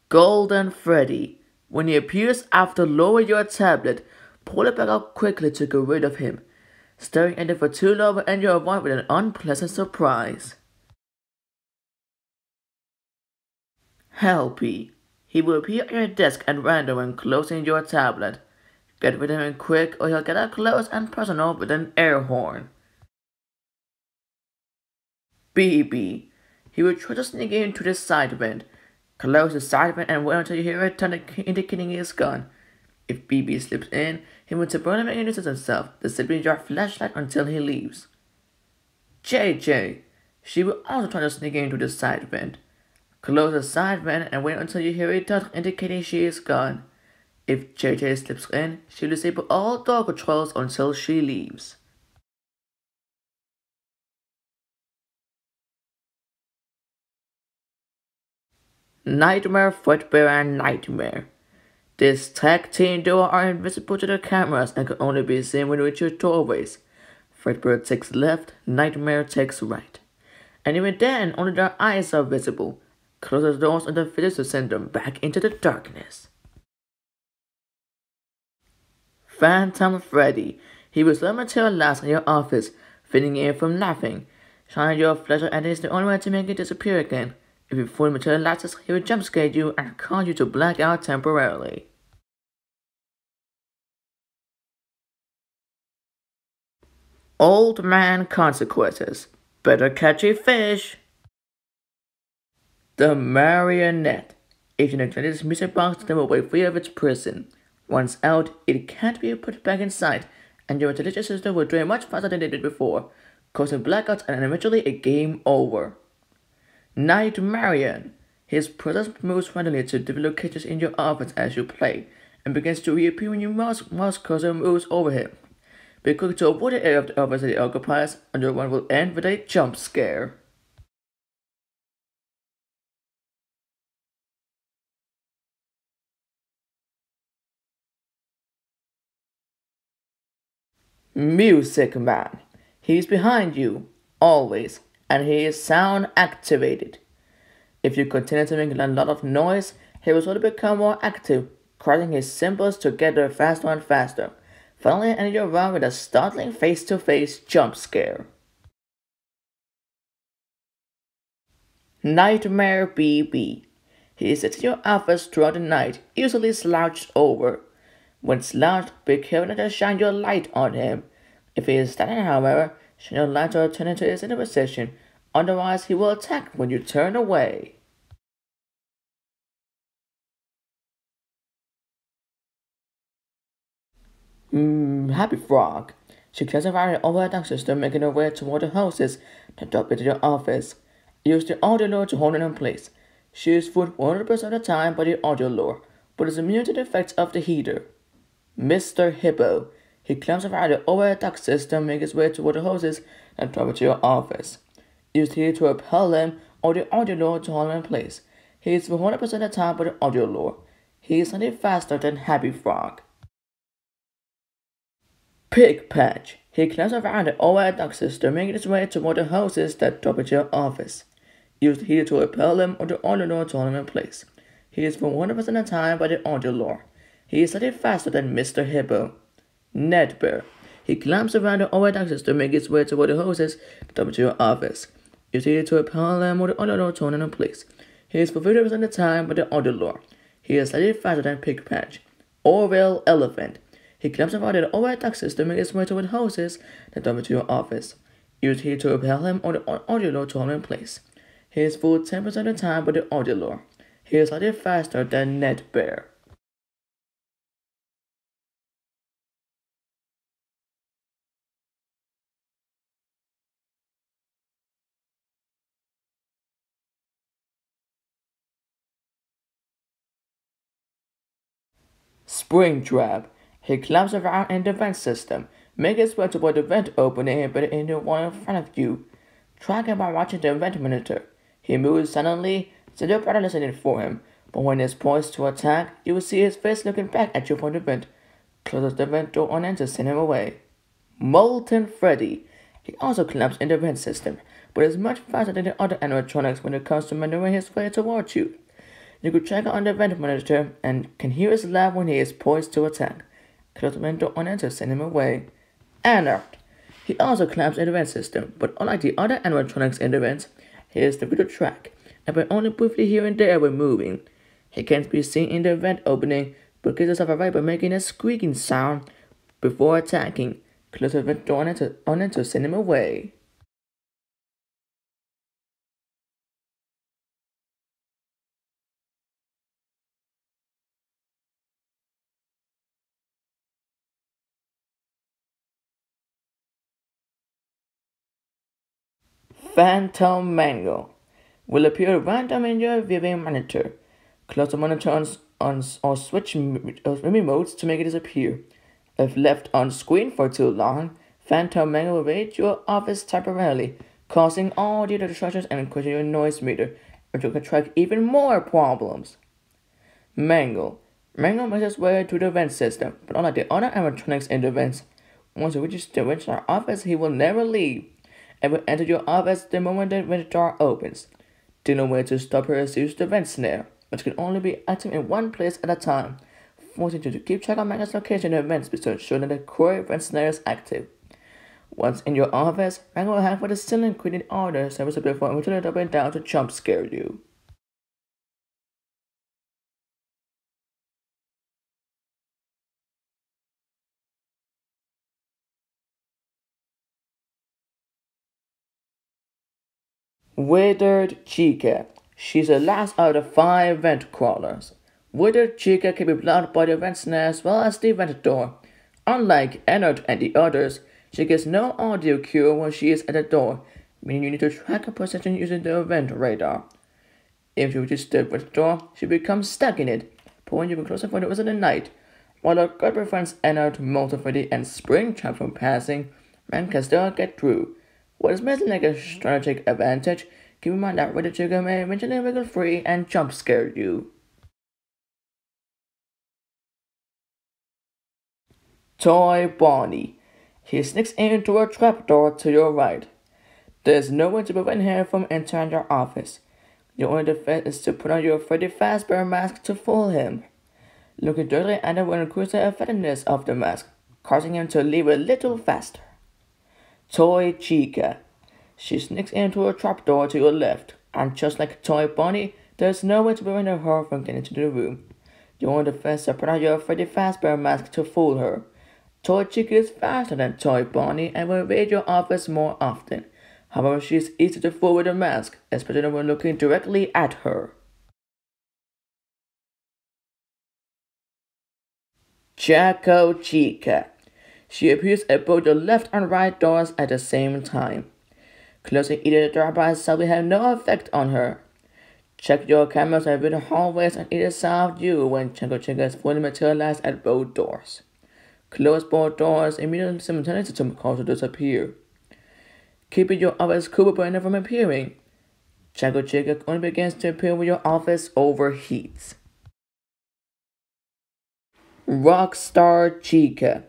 Golden Freddy. When he appears after lowering your tablet, pull it back out quickly to get rid of him. Staring at it for too long will end your avoid with an unpleasant surprise. Helpy. He will appear on your desk at random when closing your tablet. Get rid of him quick or he'll get up close and personal with an air horn. BB. He will try to sneak into the side vent. Close the side vent and wait until you hear a tone indicating he is gone. If BB slips in, he will temporarily introduce himself, distributing your flashlight until he leaves. JJ. She will also try to sneak into the side vent. Close the side vent and wait until you hear a dot indicating she is gone. If JJ slips in, she'll disable all door controls until she leaves. Nightmare, Fredbear, and Nightmare. This tag team duo are invisible to the cameras and can only be seen when you reach your doorways. Fredbear takes left, Nightmare takes right. And even then, only their eyes are visible. Close the doors and the fidgets to send them back into the darkness. Phantom Freddy. He will slowly materialize in your office, fitting in from nothing. Shine your flashlight and it is the only way to make it disappear again. If he fully materializes, he will jump scare you and cause you to black out temporarily. Old Man Consequences. Better catch a fish. The Marionette. If you neglect this music box, then will wait for you of its prison. Once out, it can't be put back inside, and your intelligence system will drain much faster than they did before, causing blackouts and eventually a game over. Nightmarion. His presence moves randomly to different locations in your office as you play, and begins to reappear when your mouse cursor moves over him. Be quick to avoid the area of the office that he occupies, and your run will end with a jump scare. Music Man. He's behind you, always, and he is sound activated. If you continue to make a lot of noise, he will slowly become more active, crunching his cymbals together faster and faster, finally ending your round with a startling face-to-face jump scare. Nightmare BB. He sits in your office throughout the night, usually slouched over. When slouched, be careful not to shine your light on him. If he is standing, however, shine your light or turn into his inner position, otherwise he will attack when you turn away. Happy Frog. She climbs around the overhead system, making her way toward the hoses that drop into your office. Use the audio lure to hold it in place. She is fooled 100% of the time by the audio lure, but is immune to the effects of the heater. Mr. Hippo. He climbs around the overhead duct system, making his way toward the hoses that drop into your office. Use the heater to repel him or the audio lure to hold him in place. He is 100% of the time by the audio lure. He is slightly faster than Happy Frog. Pig Patch. He climbs around the overhead duct system, making his way toward the hoses that drop into your office. Use the heater to repel him or the audio lure to hold him in place. He is 100% of the time by the audio lure. He is slightly faster than Mr. Hippo. Nedbear. He climbs around the overhead duct system, making his way toward the hoses that drop into your office. Use the heater to repel him or the audio lure to hold him in place. He is 50% of the time by the audio lure. He is slightly faster than Pig Patch. Orville Elephant. He climbs around the overhead duct system, making his way toward the hoses that drop into your office. Use the heater to repel him or the audio lure to hold him in place. He is fooled 10% of the time by the audio lure. He is slightly faster than Nedbear. Springtrap. He climbs around in the vent system, making his way toward the vent opening embedded in the wall in front of you. Track him by watching the vent monitor. He moves silently, so you're better listening for him, but when he's poised to attack, you will see his face looking back at you from the vent. Closes the vent door on him to send him away. Molten Freddy. He also climbs in the vent system, but is much faster than the other animatronics when it comes to maneuvering his way towards you. You could check on the event monitor and can hear his laugh when he is poised to attack. Close the window on it to send him away. Alert! He also claims in the event system, but unlike the other animatronics in the events, he is difficult to track, and by only briefly here and there when moving. He can't be seen in the event opening, but gives us a right by making a squeaking sound before attacking. Close the event door on it to send him away. Phantom Mango will appear random in your viewing monitor. Close the monitor on or switch remotes to make it disappear. If left on screen for too long, Phantom Mango will raid your office temporarily, causing audio distortions and increasing your noise meter, which will attract even more problems. Mango makes its way to the vent system, but unlike the other animatronics in the vents, once he reaches the vent office, he will never leave and will enter your office the moment the vent door opens. The only way to stop her is to use the vent snare, which can only be active in one place at a time, forcing you to keep track of Mango's location in events to ensure that the core vent snare is active. Once in your office, Mango will have for the ceiling creating order service before eventually doubling down to jump scare you. Withered Chica. She's the last of the 5 vent crawlers. Withered Chica can be blocked by the vent snare as well as the vent door. Unlike Ennard and the others, she gets no audio cue when she is at the door, meaning you need to track her position using the vent radar. If you reach the vent door, she becomes stuck in it, pulling you closer for the rest of the night. While her guard prevents Ennard, Multifreddy, and Springtrap from passing, man can still get through. What is missing like a strategic advantage, keep in mind that Withered Chica may eventually wiggle free and jump scare you. Toy Bonnie. He sneaks into a trapdoor to your right. There's no way to prevent him from entering your office. Your only defense is to put on your Freddy Fazbear mask to fool him. Looking directly at him will increase the effectiveness of the mask, causing him to leave a little faster. Toy Chica. She sneaks into a trapdoor to your left, and just like Toy Bonnie, there's no way to prevent her from getting into the room. Your only defense is to put on your Freddy Fazbear mask to fool her. Toy Chica is faster than Toy Bonnie and will invade your office more often. However, she is easy to fool with a mask, especially when looking directly at her. Jacko Chica. She appears at both your left and right doors at the same time. Closing either door by itself will have no effect on her. Check your cameras and view the hallways on either side of you when Jacko Chica is fully materialized at both doors. Close both doors immediately simultaneously to cause her to disappear. Keeping your office cool but from appearing. Jacko Chica only begins to appear when your office overheats. Rockstar Chica.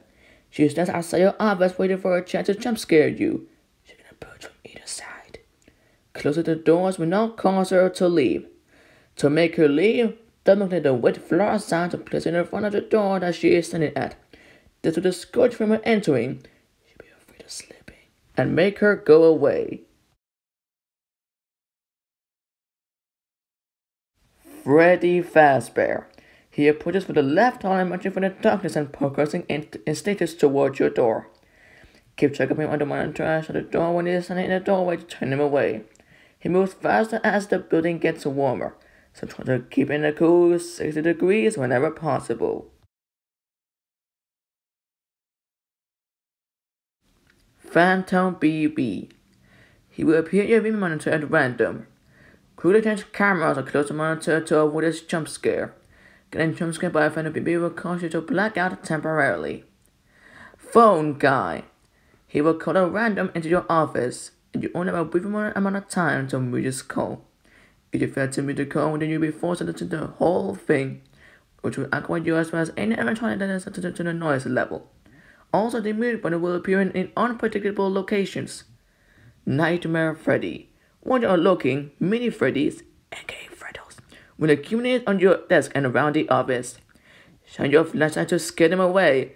She stands outside your office waiting for a chance to jump scare you. She can approach from either side. Closing the doors will not cause her to leave. To make her leave, double-click the wet floor sign to place it in front of the door that she is standing at. This will discourage from her entering. She'll be afraid of slipping and make her go away. Freddy Fazbear. He approaches with the left arm emerging from the darkness and progressing in stages towards your door. Keep track of him on the monitor so the door when he is standing in the doorway to turn him away. He moves faster as the building gets warmer, so try to keep in a cool 60 degrees whenever possible. Phantom BB. He will appear in your viewing monitor at random. Quickly change cameras or close the monitor to avoid this jump scare. Getting jump scared by a Phantom BB will cause you to black out temporarily. Phone Guy. He will call at random into your office, and you only have a brief amount of time to meet his call. If you fail to meet the call, then you'll be forced to listen to the whole thing, which will acquire you as well as any electronic that is set to the noise level. Also, the mute button will appear in unpredictable locations. Nightmare Freddy. When you are looking, mini Freddys, aka Freddos, When accumulate on your desk and around the office, shine your flashlight to scare them away.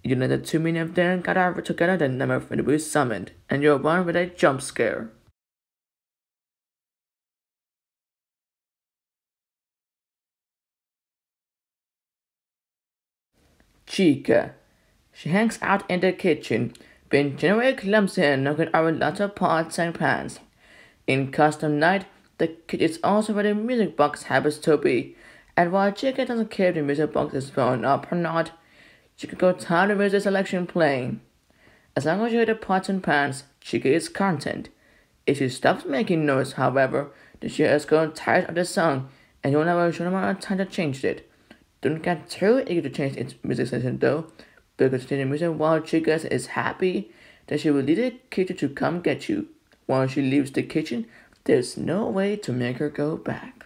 You know that too many of them gather together, the number of will be summoned, and you're one with a jump scare. Chica. She hangs out in the kitchen, being generally clumsy and knocking over lots of pots and pans. In custom night, the kitchen is also where the music box happens to be, and while Chica doesn't care if the music box is thrown up or not, she can go tired of music selection playing. As long as you hear the pots and pans, Chica is content. If she stops making noise, however, then she has grown tired of the song, and you'll never show them a time to change it. Don't get too eager to change its music selection though, because changing music while Chica is happy, then she will leave the kitchen to come get you. Once she leaves the kitchen, there's no way to make her go back.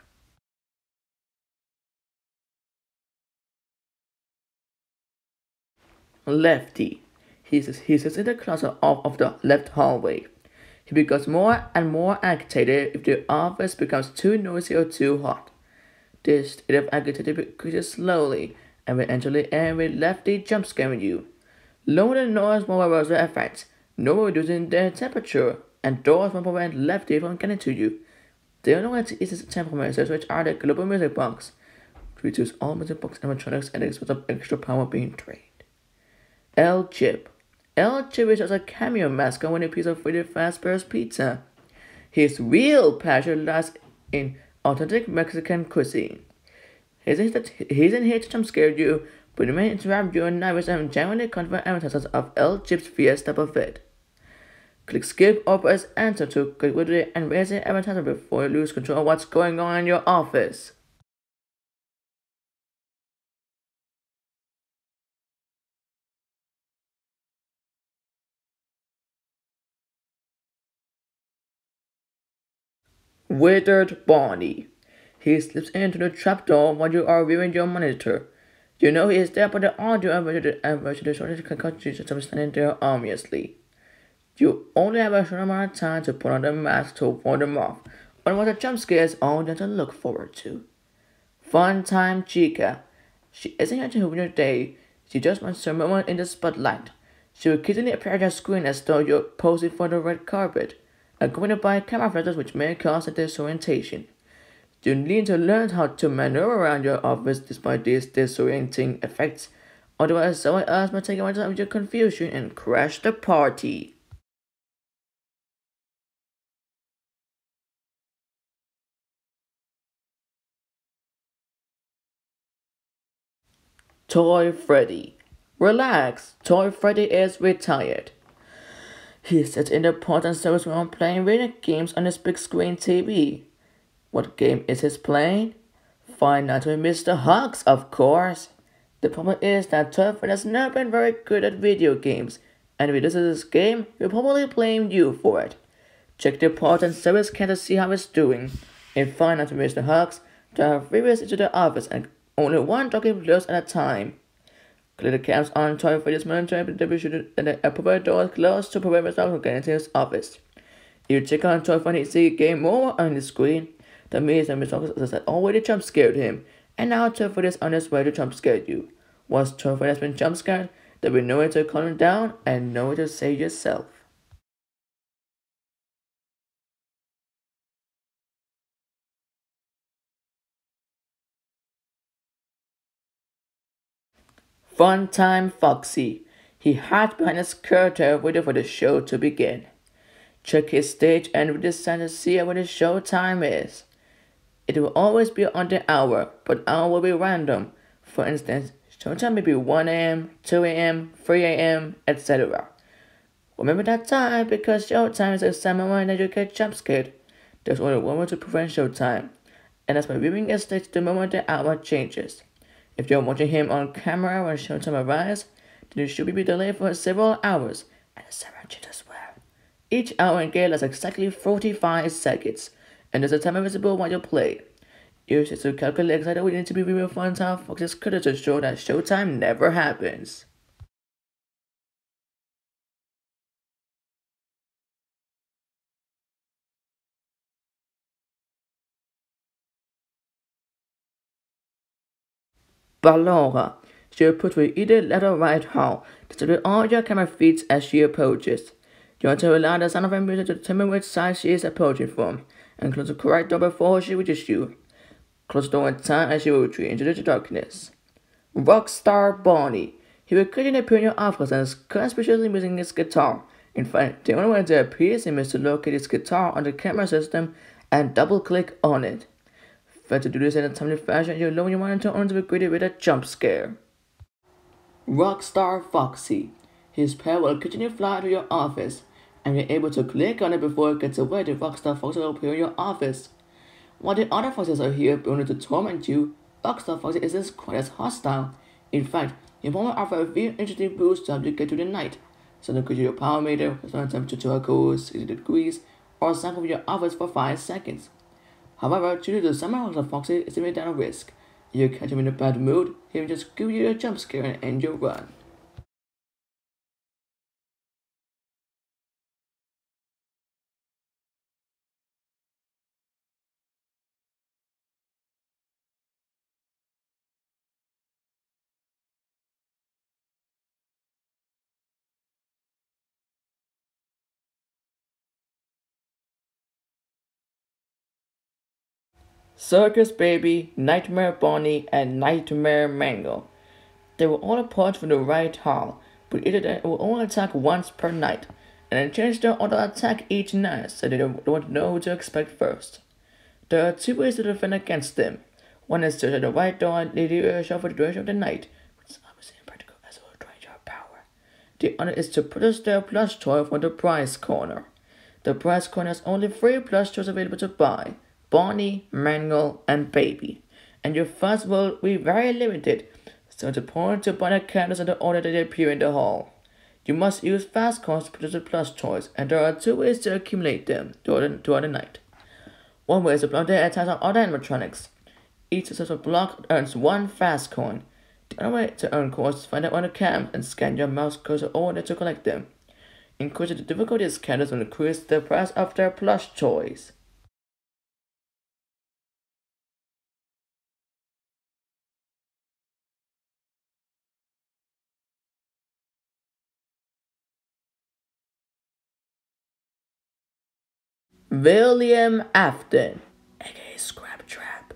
Lefty. He sits in the closet of the left hallway. He becomes more and more agitated if the office becomes too noisy or too hot. This state of agitated increases slowly and will eventually end with Lefty jump scaring you. Lower the noise will reverse the effects, no reducing the temperature, and doors will prevent Lefty from getting to you. The only way to ease his temperatures, which are the global music box, to reduce all music box animatronics at the expense of extra power being drained. El Chip. El Chip is just a cameo mascot when a piece of really fast burst pizza. His real passion lies in authentic Mexican cuisine. He isn't here to jump scare you, but he may interrupt you and nervous and genuinely confident advertisers of El Chip's Fiesta Buffet. Click skip or press enter to get rid of it and raise the advertiser before you lose control of what's going on in your office. Withered Bonnie. He slips into the trapdoor while you are viewing your monitor. You know he is there, but the audio average the shortage can cut you just standing there ominously. You only have a short amount of time to put on the mask to ward them off, otherwise the jump scare is all there to look forward to. Fun Time Chica. She isn't here to ruin your day, she just wants her moment in the spotlight. She will occasionally appear on your screen as though you're posing for the red carpet, accompanied by camera flashes which may cause a disorientation. You need to learn how to maneuver around your office despite these disorienting effects, otherwise someone else might take advantage of your confusion and crash the party. Toy Freddy. Relax, Toy Freddy is retired. He sits in the important service room playing video games on his big screen TV. What game is he playing? Find out with Mr. Hugs, of course. The problem is that Toy Freddy has never been very good at video games, and if he loses this game, he'll probably blame you for it. Check the important service can to see how it's doing. And find out with Mr. Hugs, there are 3 ways into the office and only one document closed at a time. Click the caps on Toy Freddy's monitor and the appropriate doors closed to prevent Mr. Hugs from getting into his office. If you check on Toy Freddy and see game over on the screen, that means that Mr. Hugs has already jump scared him, and now Toy Freddy is on his way to jump scare you. Once Toy Freddy has been jump scared, there will be no way to calm him down and no way to save yourself. Fun Time Foxy. He hides behind his curtain waiting for the show to begin. Check his stage and read the sign to see when the show time is. It will always be on the hour, but hour will be random. For instance, showtime may be 1 a.m., 2 a.m., 3 a.m., etc. Remember that time because showtime is a time moment that you get jump scared. There's only one way to prevent showtime, and that's by viewing a stage the moment the hour changes. If you're watching him on camera when showtime arrives, then you should be delayed for several hours, and the camera changes as well. Each hour in game lasts exactly 45 seconds, and there's a timer visible while you play. Use it to calculate exactly what you need to be real fun time Fox's credit to show that showtime never happens. Valora. She will put with either left or right hand to with all your camera feeds as she approaches. You want to rely on the sound of her music to determine which side she is approaching from, and close the correct door before she reaches you. Close the door in time as she will retreat into the darkness. Rockstar Bonnie. He will occasionally appear in your office and is conspicuously using his guitar. In fact, the only way to appear him is to locate his guitar on the camera system and double-click on it. Fail to do this in a timely fashion, you'll lower your monitor only to be greeted with a jump scare. Rockstar Foxy. His pair will occasionally fly to your office, and you're able to click on it before it gets away. The Rockstar Foxy will appear in your office. While the other foxes are here only to torment you, Rockstar Foxy isn't quite as hostile. In fact, he will offer a very interesting boost to help you get to the night. So increase your power meter, restore temperature to a cool 60 degrees, or cycle your office for 5 seconds. However, due to the summer Rockstar Foxy is a down risk. If you catch him in a bad mood, he will just give you a jump scare and end your run. Circus Baby, Nightmare Bonnie, and Nightmare Mangle. They will all approach from the right hall, but either they will only attack once per night, and then change their auto attack each night so they don't know who to expect first. There are two ways to defend against them. One is to shut the right door and leave the earshot for the duration of the night, which is obviously impractical as it will drain your power. The other is to purchase their plush toy from the prize corner. The prize corner has only 3 plush toys available to buy: Bonnie, Mangle, and Baby, and your funds will be very limited, so it's important to buy the characters in the order that they appear in the hall. You must use fast coins to purchase the plush toys, and there are 2 ways to accumulate them throughout the night. One way is to block the attacks on other animatronics. Each successful block earns 1 fast coin. The other way to earn coins is to find out on the cam and scan your mouse cursor over there to collect them. Increasing the difficulty of characters will increase the price of their plush toys. William Afton, aka Scrap Trap.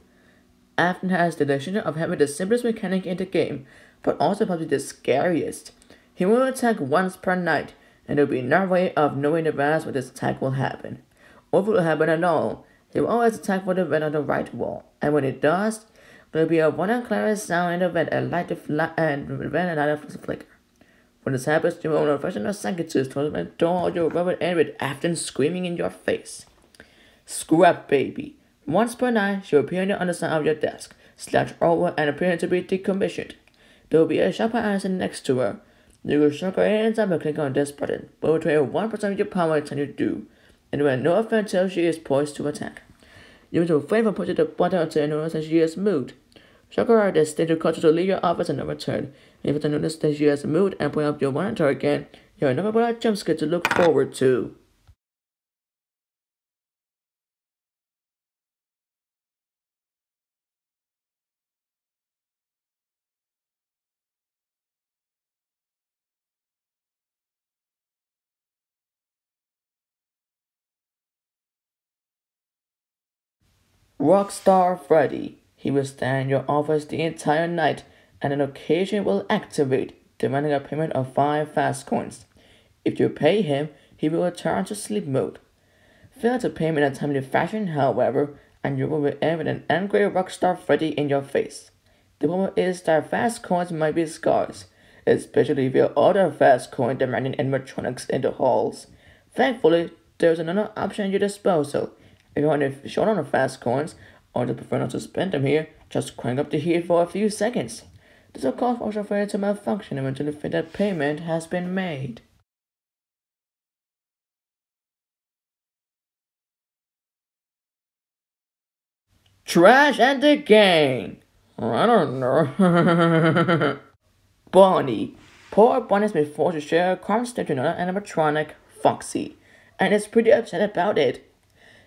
Afton has the distinction of having the simplest mechanic in the game, but also probably the scariest. He will attack once per night, and there will be no way of knowing the advance when this attack will happen, or if it will happen at all. He will always attack for the vent on the right wall, and when it does, there will be a one clear sound in the vent and light the vent and light the flicker. When this happens, you will only fraction of seconds to close the door or your rubber end with Afton screaming in your face. Scrap Baby. Once per night, she will appear on the underside of your desk, slouch over, and appear to be decommissioned. There will be a sharper answer next to her. You will shock her anytime by clicking on this button, but it will drain 1% of your power until you do, and will have no effect until she is poised to attack. You need to refrain from pushing the button until you notice that she has moved. Shock her at this stage to cause her to leave your office and never return. If you notice that she has moved and point up your monitor again, you have never but a jump scare to look forward to. Rockstar Freddy. He will stand in your office the entire night, and an occasion will activate, demanding a payment of 5 fast coins. If you pay him, he will return to sleep mode. Fail to pay him in a timely fashion, however, and you will end with an angry Rockstar Freddy in your face. The problem is that fast coins might be scarce, especially if you order fast coin demanding animatronics in the halls. Thankfully, there is another option at your disposal. If you want to short on the fast coins, or to prefer not to spend them here, just crank up the heat for a few seconds. This will cause Rockstar Freddy to malfunction until the that payment has been made. Trash and the Gang. I don't know. Bonnie. Poor Bonnie has been forced to share a constant with another animatronic, Foxy, and is pretty upset about it.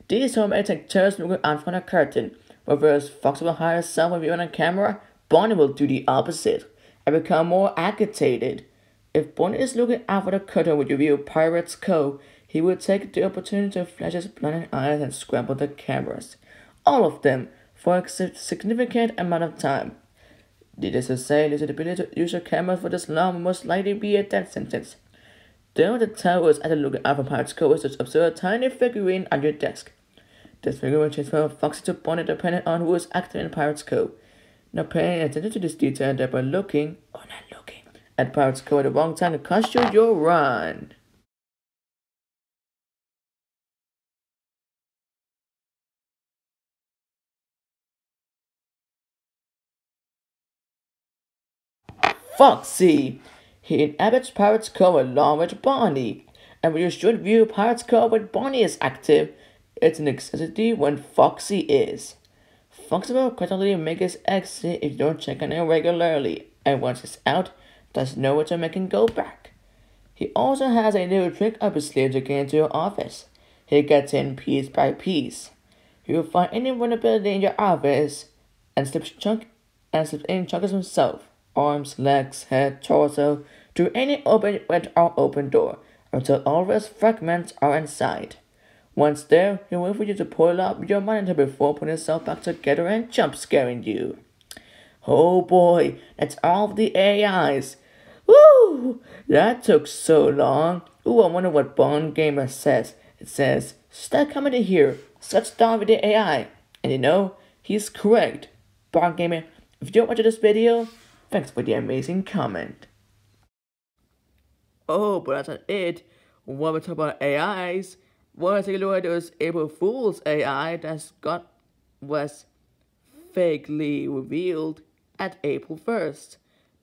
These home take turns looking out from the curtain, whereas Foxy will hide herself with you on camera, Bonnie will do the opposite and become more agitated. If Bonnie is looking out for the curtain with review Pirates Cove, he will take the opportunity to flash his blinding eyes and scramble the cameras. All of them for a significant amount of time. Needless to say, losing the ability to use your camera for this long will most likely be a death sentence. Down the towers at the looking out for Pirates Cove is to observe a tiny figurine on your desk. This figurine changes from Foxy to Bonnie depending on who is active in Pirates Cove. Now paying attention to this detail that by looking, or not looking, at Pirates Cove at the wrong time to cost you your run. Foxy! He inhabits Pirates Cove along with Bonnie, and when you should view Pirates Cove when Bonnie is active, it's a necessity when Foxy is. Foxy will constantly make his exit if you don't check on him regularly, and once he's out, there's nowhere to make him go back. He also has a little trick up his sleeve to get into your office. He gets in piece by piece. He will find any vulnerability in your office and slips in chunks himself, arms, legs, head, torso, through any open vent or open door, until all of his fragments are inside. Once there, he'll wait for you to pull up your monitor before putting himself back together and jump scaring you. Oh boy, that's all of the AIs. Woo! That took so long. Ooh, I wonder what Bond Gamer says. It says, stop coming in here. Let's down with the AI. And you know, he's correct. Bond Gamer, if you're watching this video, thanks for the amazing comment. Oh, but that's not it. When we talk about AIs, we'll take a look at those April Fool's AI was fakely revealed at April 1st.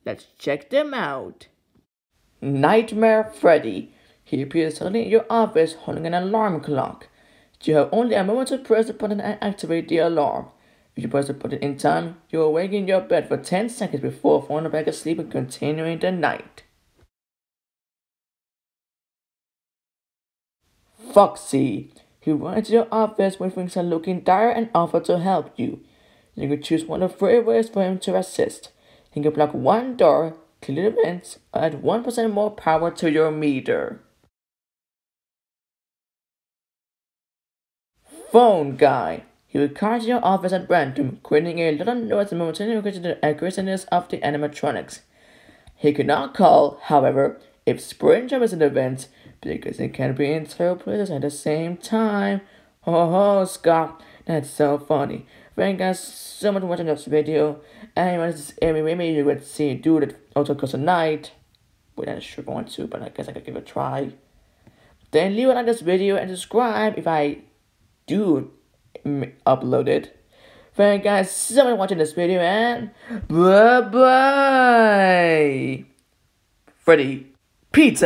Let's check them out. Nightmare Freddy. He appears suddenly in your office holding an alarm clock. You have only a moment to press the button and activate the alarm. If you press the button in time, you will wake in your bed for 10 seconds before falling back asleep and continuing the night. Foxy. He runs to your office when things are looking dire and offers to help you. You can choose one of 3 ways for him to assist. He can block one door, clear the vents, or add 1% more power to your meter. Phone Guy. He will come to your office at random, creating a little noise and momentarily increasing the accuracy of the animatronics. He cannot call, however, if Springtrap is in the event, because it can be in several places at the same time. Oh, Scott, that's so funny. Thank you guys so much for watching this video. And maybe you would see do it also because tonight. But I sure want to, but I guess I could give it a try. Then leave a like on this video and subscribe if I do upload it. Thank you guys so much for watching this video and bye bye. Freddy Pizza.